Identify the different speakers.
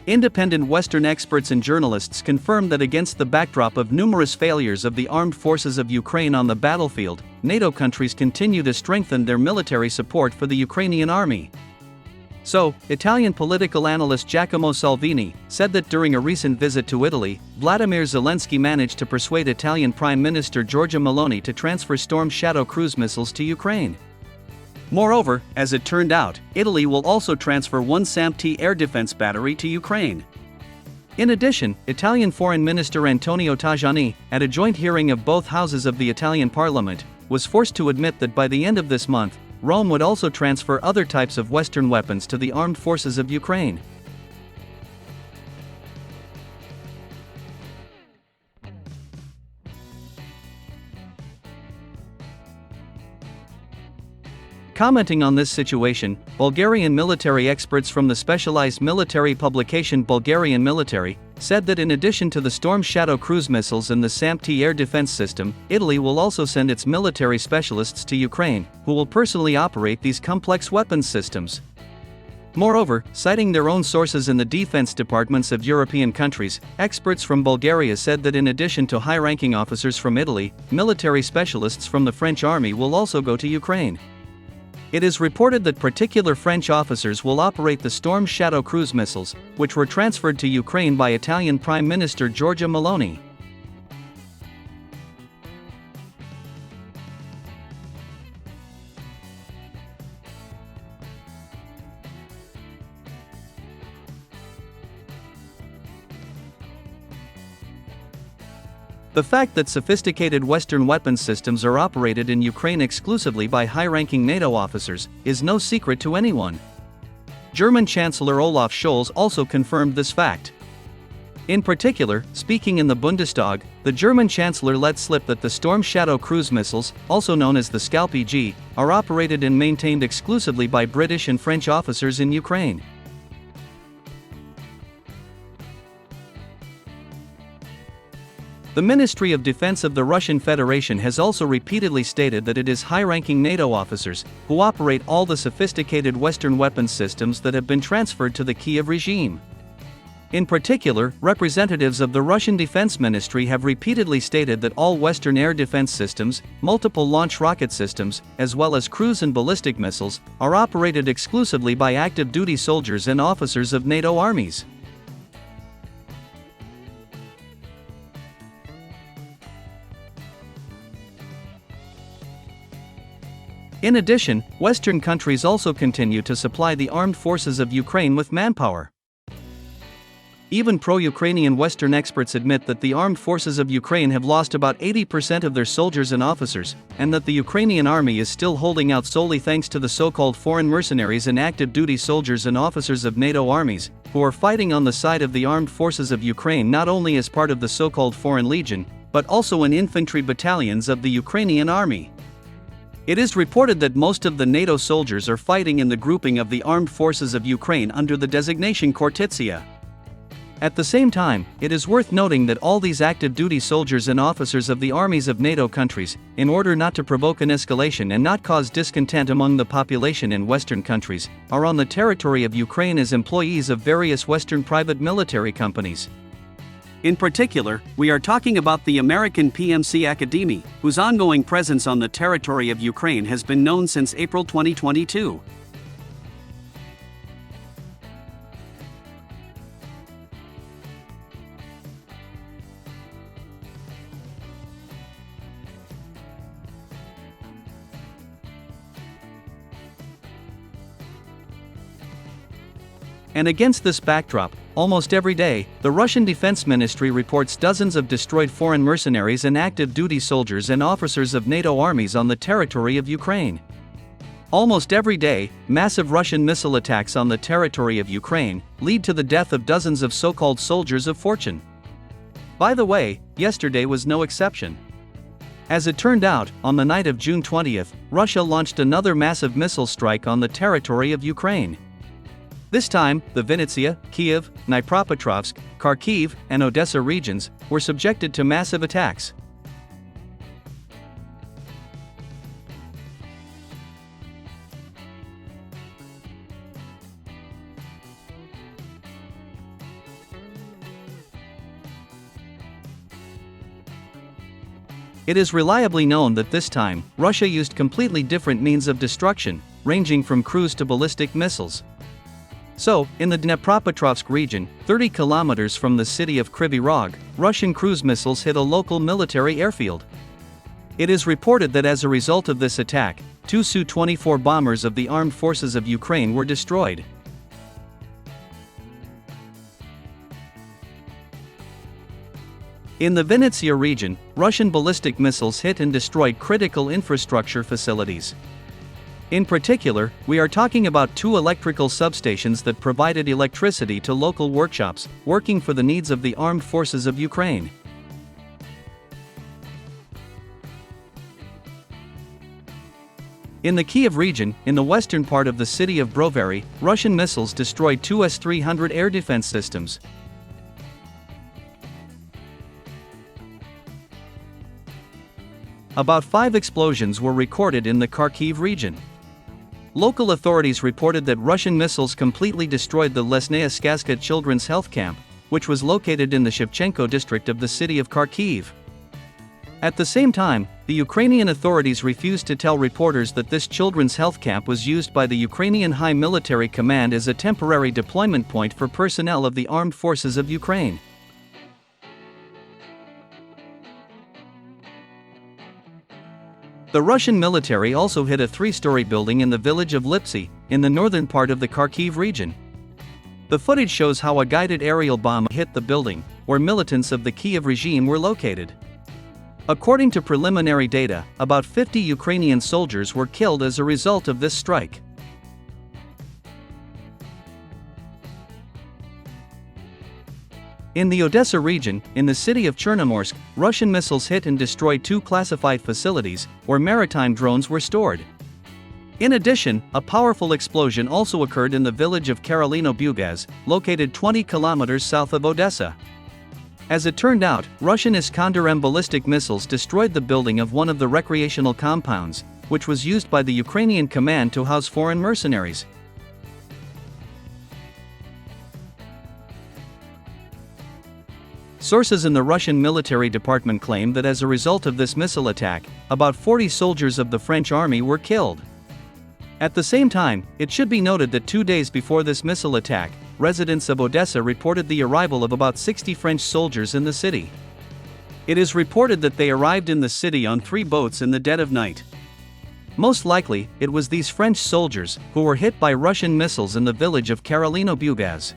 Speaker 1: Independent Western experts and journalists confirmed that against the backdrop of numerous failures of the armed forces of Ukraine on the battlefield, NATO countries continue to strengthen their military support for the Ukrainian army. So, Italian political analyst Giacomo Salvini said that during a recent visit to Italy, Vladimir Zelensky managed to persuade Italian Prime Minister Giorgia Meloni to transfer Storm Shadow cruise missiles to Ukraine. Moreover, as it turned out, Italy will also transfer one SCALP-EG air defense battery to Ukraine. In addition, Italian Foreign Minister Antonio Tajani, at a joint hearing of both houses of the Italian parliament, was forced to admit that by the end of this month, Rome would also transfer other types of Western weapons to the armed forces of Ukraine. Commenting on this situation, Bulgarian military experts from the specialized military publication Bulgarian Military said that in addition to the Storm Shadow cruise missiles and the SCALP-EG air defense system, Italy will also send its military specialists to Ukraine, who will personally operate these complex weapons systems. Moreover, citing their own sources in the defense departments of European countries, experts from Bulgaria said that in addition to high-ranking officers from Italy, military specialists from the French army will also go to Ukraine. It is reported that particular French officers will operate the Storm Shadow cruise missiles, which were transferred to Ukraine by Italian Prime Minister Giorgia Meloni. The fact that sophisticated Western weapons systems are operated in Ukraine exclusively by high-ranking NATO officers is no secret to anyone. German Chancellor Olaf Scholz also confirmed this fact. In particular, speaking in the Bundestag, the German Chancellor let slip that the Storm Shadow cruise missiles, also known as the SCALP-EG, are operated and maintained exclusively by British and French officers in Ukraine. The Ministry of Defense of the Russian Federation has also repeatedly stated that it is high-ranking NATO officers who operate all the sophisticated Western weapons systems that have been transferred to the Kiev regime. In particular, representatives of the Russian Defense Ministry have repeatedly stated that all Western air defense systems, multiple launch rocket systems, as well as cruise and ballistic missiles, are operated exclusively by active-duty soldiers and officers of NATO armies. In addition, Western countries also continue to supply the armed forces of Ukraine with manpower. Even pro-Ukrainian Western experts admit that the armed forces of Ukraine have lost about 80% of their soldiers and officers, and that the Ukrainian army is still holding out solely thanks to the so-called foreign mercenaries and active-duty soldiers and officers of NATO armies, who are fighting on the side of the armed forces of Ukraine not only as part of the so-called Foreign Legion, but also in infantry battalions of the Ukrainian army. It is reported that most of the NATO soldiers are fighting in the grouping of the armed forces of Ukraine under the designation Kortitsia. At the same time, it is worth noting that all these active-duty soldiers and officers of the armies of NATO countries, in order not to provoke an escalation and not cause discontent among the population in Western countries, are on the territory of Ukraine as employees of various Western private military companies. In particular, we are talking about the American PMC Academy, whose ongoing presence on the territory of Ukraine has been known since April 2022. And against this backdrop, almost every day, the Russian Defense Ministry reports dozens of destroyed foreign mercenaries and active-duty soldiers and officers of NATO armies on the territory of Ukraine. Almost every day, massive Russian missile attacks on the territory of Ukraine lead to the death of dozens of so-called soldiers of fortune. By the way, yesterday was no exception. As it turned out, on the night of June 20th, Russia launched another massive missile strike on the territory of Ukraine. This time, the Vinnytsia, Kiev, Dnipropetrovsk, Kharkiv, and Odessa regions were subjected to massive attacks. It is reliably known that this time, Russia used completely different means of destruction, ranging from cruise to ballistic missiles. So, in the Dnepropetrovsk region, 30 kilometers from the city of Kryvyi Rog, Russian cruise missiles hit a local military airfield. It is reported that as a result of this attack, 2 Su-24 bombers of the armed forces of Ukraine were destroyed. In the Vinnytsia region, Russian ballistic missiles hit and destroyed critical infrastructure facilities. In particular, we are talking about 2 electrical substations that provided electricity to local workshops, working for the needs of the armed forces of Ukraine. In the Kiev region, in the western part of the city of Brovary, Russian missiles destroyed 2 S-300 air defense systems. About 5 explosions were recorded in the Kharkiv region. Local authorities reported that Russian missiles completely destroyed the Lesnaya Skazka children's health camp, which was located in the Shevchenko district of the city of Kharkiv. At the same time, the Ukrainian authorities refused to tell reporters that this children's health camp was used by the Ukrainian High Military Command as a temporary deployment point for personnel of the armed forces of Ukraine. The Russian military also hit a 3-story building in the village of Lipsy, in the northern part of the Kharkiv region. The footage shows how a guided aerial bomb hit the building, where militants of the Kiev regime were located. According to preliminary data, about 50 Ukrainian soldiers were killed as a result of this strike. In the Odessa region, in the city of Chernomorsk, Russian missiles hit and destroyed 2 classified facilities, where maritime drones were stored. In addition, a powerful explosion also occurred in the village of Karolino-Bugaz, located 20 kilometers south of Odessa. As it turned out, Russian ISKANDER-M ballistic missiles destroyed the building of one of the recreational compounds, which was used by the Ukrainian command to house foreign mercenaries. Sources in the Russian military department claim that as a result of this missile attack, about 40 soldiers of the French army were killed. At the same time, it should be noted that 2 days before this missile attack, residents of Odessa reported the arrival of about 60 French soldiers in the city. It is reported that they arrived in the city on 3 boats in the dead of night. Most likely, it was these French soldiers who were hit by Russian missiles in the village of Karolino-Bugaz.